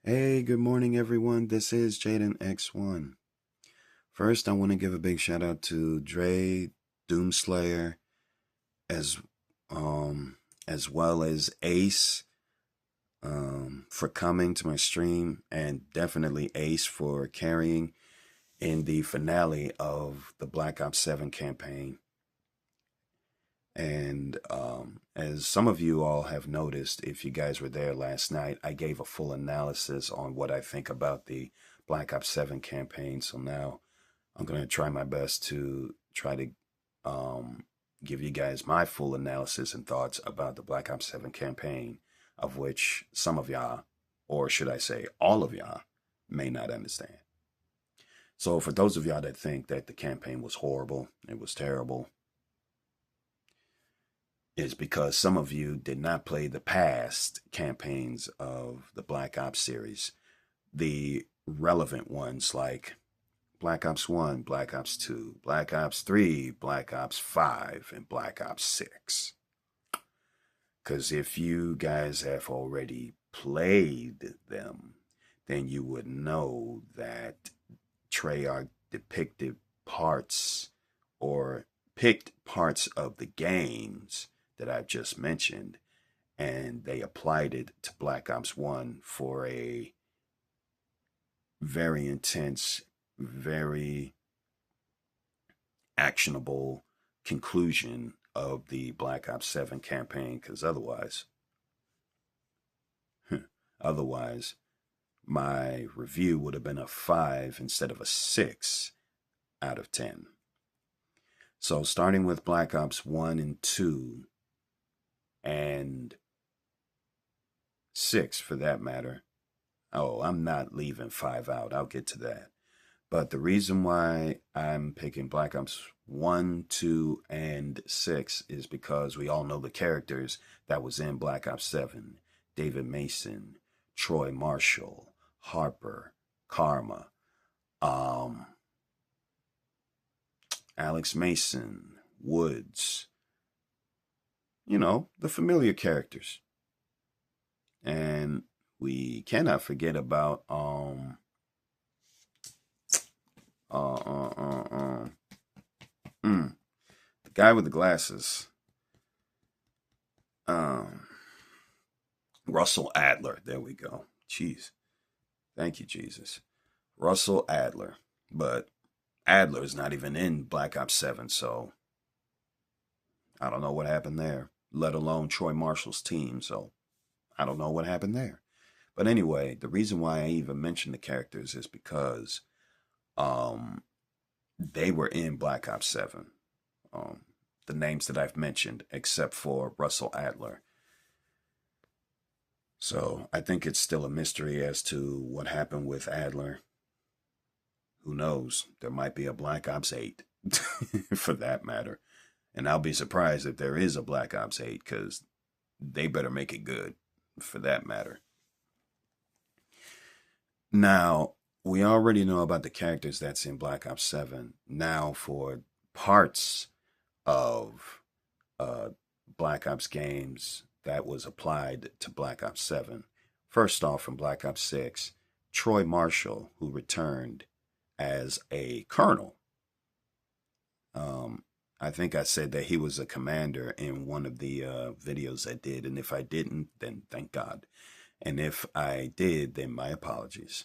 Hey, good morning, everyone. This is Jaden X1. First, I want to give a big shout out to Dre, Doomslayer, as as well as Ace for coming to my stream, and definitely Ace for carrying in the finale of the Black Ops 7 campaign. And as some of you all have noticed, if you guys were there last night, I gave a full analysis on what I think about the Black Ops 7 campaign. So now I'm going to try my best to try to give you guys my full analysis and thoughts about the Black Ops 7 campaign, of which some of y'all, or should I say all of y'all, may not understand. So for those of y'all that think that the campaign was horrible, it was terrible, is because some of you did not play the past campaigns of the Black Ops series, the relevant ones like Black Ops 1, Black Ops 2, Black Ops 3, Black Ops 5, and Black Ops 6. Because if you guys have already played them, then you would know that Treyarch depicted parts or picked parts of the games that I've just mentioned, and they applied it to Black Ops 1 for a very intense, very actionable conclusion of the Black Ops 7 campaign, because otherwise my review would have been a 5 instead of a 6 out of 10. So starting with Black Ops 1 and 2 and 6 for that matter. Oh, I'm not leaving 5 out. I'll get to that. But the reason why I'm picking Black Ops 1, 2, and 6 is because we all know the characters that was in Black Ops 7. David Mason, Troy Marshall, Harper, Karma, Alex Mason, Woods. You know, the familiar characters. And we cannot forget about the guy with the glasses, Russell Adler. There we go. Jeez, thank you, Jesus. Russell Adler, but Adler is not even in Black Ops 7, so I don't know what happened there. Let alone Troy Marshall's team, so I don't know what happened there. But anyway, the reason why I even mentioned the characters is because they were in Black Ops 7. The names that I've mentioned, except for Russell Adler. So I think it's still a mystery as to what happened with Adler. Who knows? There might be a Black Ops 8 for that matter. And I'll be surprised if there is a Black Ops 8 because they better make it good for that matter. Now, we already know about the characters that's in Black Ops 7. Now, for parts of Black Ops games that was applied to Black Ops 7. First off, from Black Ops 6, Troy Marshall, who returned as a colonel. I think I said that he was a commander in one of the videos I did, and if I didn't, then thank God. And if I did, then my apologies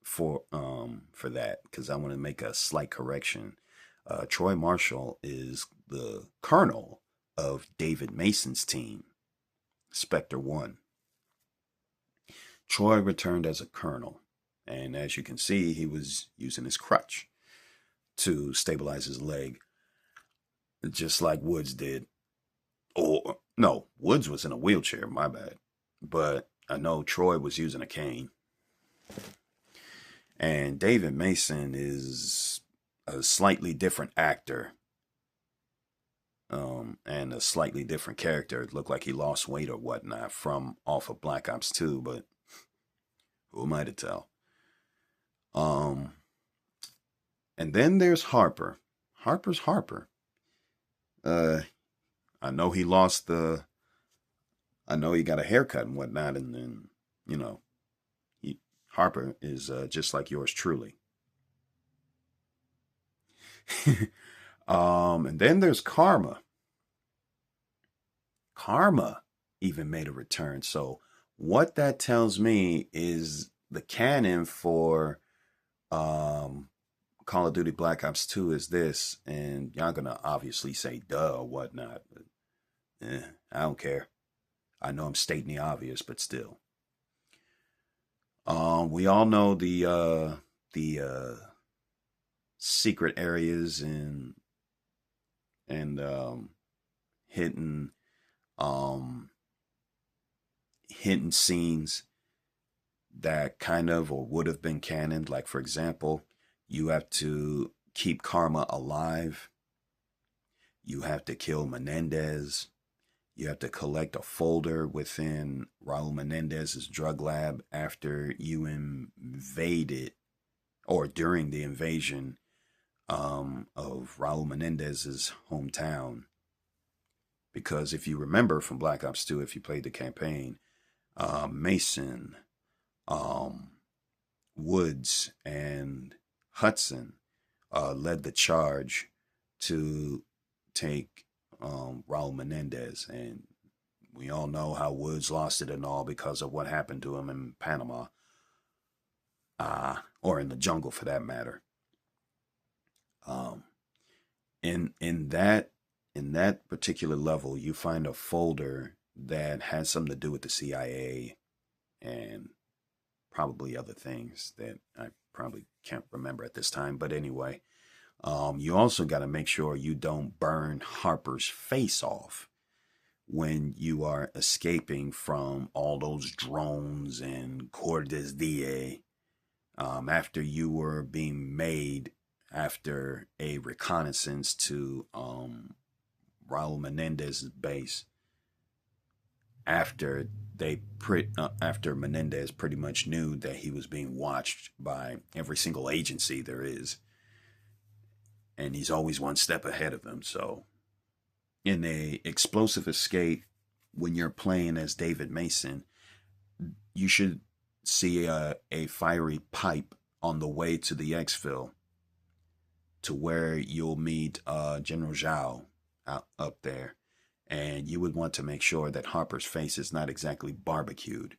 for that, because I want to make a slight correction. Troy Marshall is the colonel of David Mason's team, Spectre 1. Troy returned as a colonel, and as you can see, he was using his crutch to stabilize his leg, just like Woods did. Oh, no, Woods was in a wheelchair, my bad. But I know Troy was using a cane. And David Mason is a slightly different actor and a slightly different character. It looked like he lost weight or whatnot from off of Black Ops 2, but who am I to tell? And then there's Harper. Harper's Harper. I know he I know he got a haircut and whatnot, and then, Harper is just like yours truly. And then there's Karma. Karma even made a return. So what that tells me is the canon for um, Call of Duty Black Ops 2 is this, and y'all gonna obviously say duh or whatnot. But, I don't care. I know I'm stating the obvious, but still. We all know the secret areas and hidden um hidden scenes that kind of or would have been canon. Like for example, you have to keep Karma alive. You have to kill Menendez. You have to collect a folder within Raul Menendez's drug lab after you invaded or during the invasion of Raul Menendez's hometown. Because if you remember from Black Ops 2, if you played the campaign, Mason, um, Woods, and Hudson led the charge to take Raul Menendez. And we all know how Woods lost it and all because of what happened to him in Panama, or in the jungle for that matter. Um, in that particular level, you find a folder that has something to do with the CIA and probably other things that I probably can't remember at this time. But anyway, you also got to make sure you don't burn Harper's face off when you are escaping from all those drones and Cordes Dia, after you were being made after a reconnaissance to Raul Menendez's base after after Menendez pretty much knew that he was being watched by every single agency there is, and he's always one step ahead of them. So, in a explosive escape, when you're playing as David Mason, you should see a fiery pipe on the way to the exfil, to where you'll meet General Zhao up there. And you would want to make sure that Harper's face is not exactly barbecued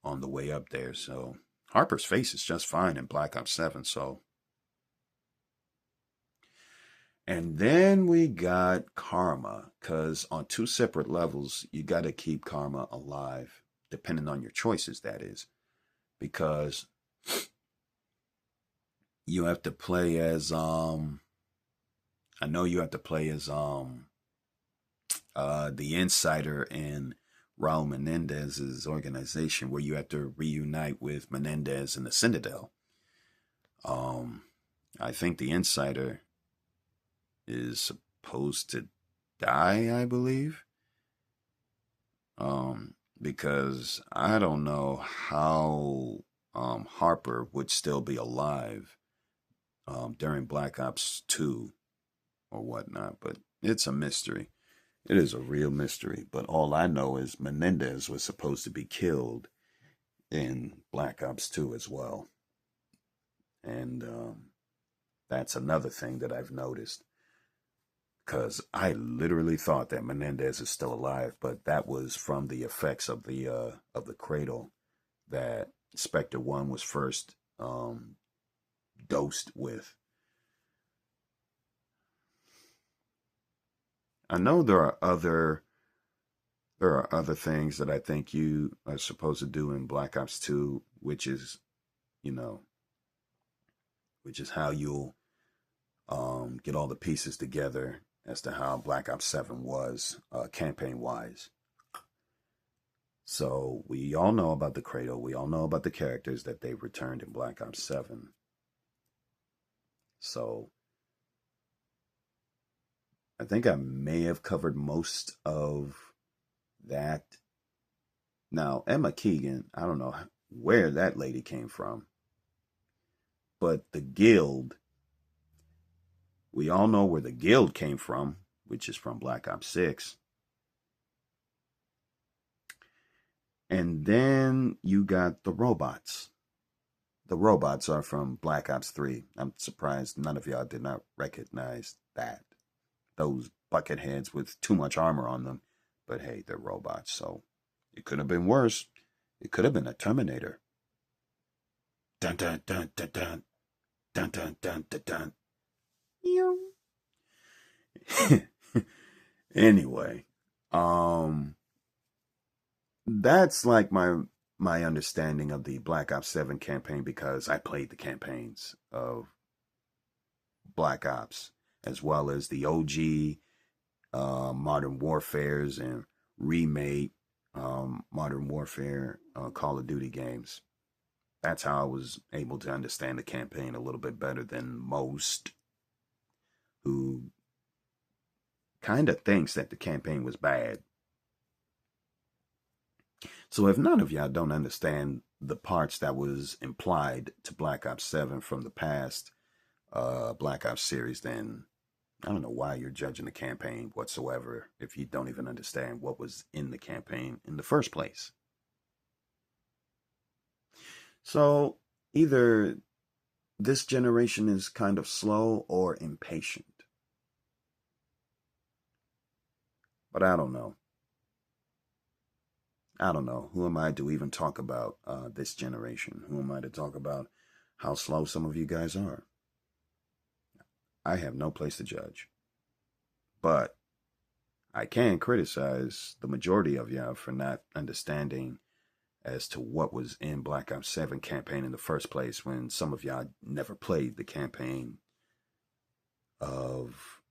on the way up there. So Harper's face is just fine in Black Ops 7. So, and then we got Karma, because on two separate levels, you got to keep Karma alive, depending on your choices, that is. Because you have to play as I know you have to play as the insider in Raul Menendez's organization, where you have to reunite with Menendez and the Citadel. I think the insider is supposed to die, I believe. Because I don't know how Harper would still be alive during Black Ops 2 or whatnot, but it's a mystery. It is a real mystery. But all I know is Menendez was supposed to be killed in Black Ops 2 as well. And that's another thing that I've noticed. Because I literally thought that Menendez is still alive, but that was from the effects of the cradle that Spectre 1 was first dosed with. I know there are other things that I think you are supposed to do in Black Ops 2, which is, you know, which is how you'll get all the pieces together as to how Black Ops 7 was campaign wise. So we all know about the cradle. We all know about the characters that they've returned in Black Ops 7. So I think I may have covered most of that. Now, Emma Keegan, I don't know where that lady came from, but the guild, we all know where the guild came from, which is from Black Ops 6. And then you got the robots. the robots are from Black Ops 3. I'm surprised none of y'all did not recognize that. Those bucket heads with too much armor on them. But hey, they're robots, so it could have been worse. It could have been a Terminator. Dun dun dun dun dun dun dun dun dun dun. Anyway, that's like my understanding of the Black Ops 7 campaign, because I played the campaigns of Black Ops as well as the OG Modern Warfares and remade Modern Warfare Call of Duty games. That's how I was able to understand the campaign a little bit better than most who kind of thinks that the campaign was bad. So if none of y'all don't understand the parts that was implied to Black Ops 7 from the past Black Ops series, then I don't know why you're judging the campaign whatsoever if you don't even understand what was in the campaign in the first place. So either this generation is kind of slow or impatient. But I don't know. Who am I to even talk about this generation? Who am I to talk about how slow some of you guys are? I have no place to judge. But I can criticize the majority of y'all for not understanding as to what was in Black Ops 7 campaign in the first place, when some of y'all never played the campaign of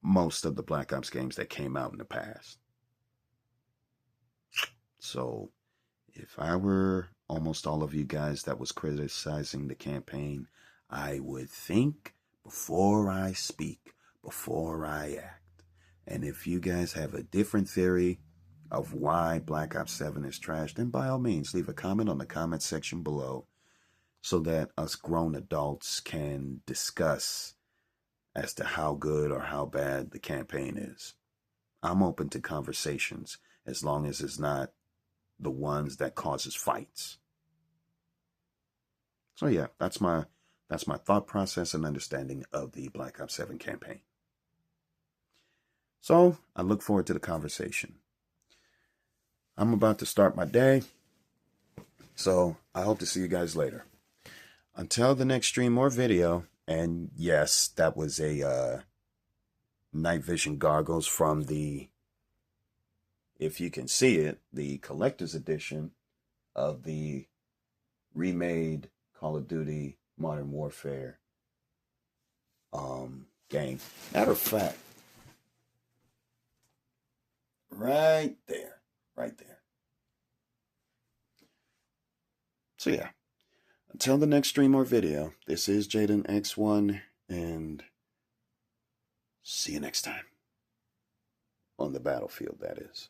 most of the Black Ops games that came out in the past. So if I were almost all of you guys that was criticizing the campaign, I would think before I speak, before I act. And if you guys have a different theory of why Black Ops 7 is trash, then by all means, leave a comment on the comment section below so that us grown adults can discuss as to how good or how bad the campaign is. I'm open to conversations as long as it's not the ones that causes fights. So yeah, that's my thought process and understanding of the Black Ops 7 campaign. So I look forward to the conversation. I'm about to start my day, so I hope to see you guys later. Until the next stream or video, and yes, that was a night vision goggles from the, if you can see it, the collector's edition of the remade Call of Duty Modern Warfare game. Matter of fact, right there. So yeah, until the next stream or video, this is Jaden X1, and see you next time. On the battlefield, that is.